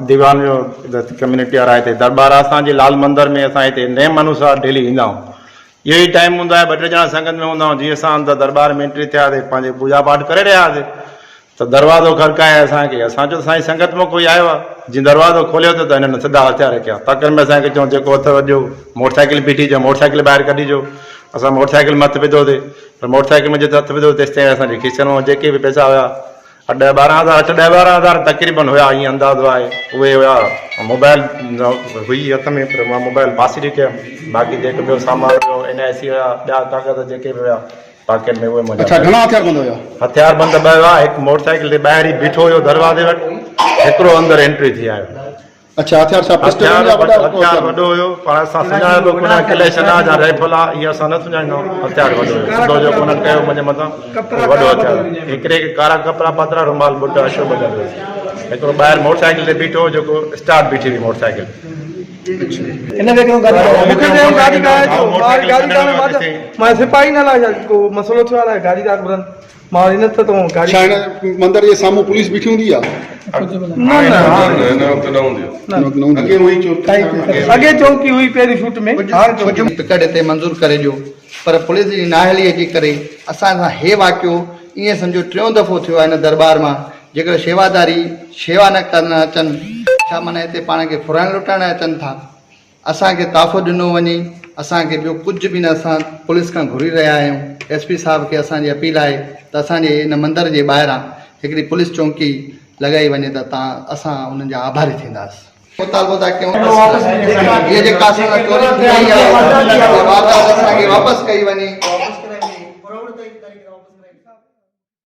दीवान जो कम्युनिटी वारा हिते दरबार असांजे लाल मंदिर में असां हिते नेम अनुसार डेली ईंदा आहियूं। इहो ई टाइम हूंदो आहे, 2-3 ॼणा संगत में हूंदा आहियूं। जीअं असां अंदरि दरबार में एंट्री थियासीं, पंहिंजे पूजा पाठ करे रहियासीं त दरवाज़ो खड़काए असांखे। असां चयो असांजी संगत में कोई आयो आहे। जीअं दरवाज़ो खोलियो त हिननि सिधा हथियार रखिया। तकड़ में असांखे चऊं जेको हथ वॼो मोटरसाइकिल बीठी जो मोटरसाइकिल ॿाहिरि कढिजो। असां मोटरसाइकिल मथे विधोसीं पर मोटरसाइकिल में जिते हथ विधो तेसिताईं असांजे खीचन में जेके बि पैसा हुया 10-12 हज़ार तक़रीबन हुया, ईअं अंदाज़ो आहे उहे हुया। मोबाइल हुई हथ में पर मां मोबाइल पासीरी कयमि। बाक़ी जेको ॿियो सामान हुयो NIC हुया, ॿिया कागज़ जेके बि हुया पाकेट में उहे मुंहिंजा। अच्छा, घणा हथियार बंद हुया? हथियार बंद ॿ हुया। हिकु मोटरसाइकिल ते ॿाहिरि ई बीठो हुयो दरवाज़े वटि, हिकिड़ो अंदरि एंट्री थी आयो। अच्छा, हथियार छा पिस्टल हथियार वॾो हुयो पर असां सुञाणो कोन कलेक्शन आहे या राइफल आहे इहा असां न सुञाणींदा आहियूं। हथियार वॾो हुयो, सिधो जेको उन्हनि कयो मुंहिंजे मथां वॾो हथियार। हिकिड़े खे कारा कपिड़ा पातरा रुमाल बुट अशो बदल हुयो। हिकिड़ो ॿाहिरि मोटरसाइकिल ते बीठो हो जेको स्टार्ट बीठी हुई मोटरसाइकिल। सिपाही न लाइ को मसलो थियो आहे गाड़ी का मां इन त मंदिर जे साम्हूं पुलिस बीठी हूंदी आहे? अॻे चौकी हुई पहिरीं शूट में टिकट हिते मंज़ूर करे ॾियो, पर पुलिस जी नाअहलीअ जे करे असां सां हे वाक़ियो ईअं सम्झो 3 दफ़ो थियो आहे इन दरबार मां। जेकर शेवादारी शेवा न करण अचनि, छा माना हिते पाण खे फुराइण लुटाइण अचनि था। असांखे ताफ़ो ॾिनो वञे, असांखे ॿियो कुझु बि न असां पुलिस खां घुरी रहिया आहियूं। SP साहब खे असांजी अपील आहे त असांजे इन मंदर जे ॿाहिरां हिकिड़ी पुलिस चौकी लॻाई वञे त असां उन्हनि जा आभारी थींदासीं। मुतालबो था कयूं इहे जेका असां चोरी थी आहे असांखे वापसि कई वञे।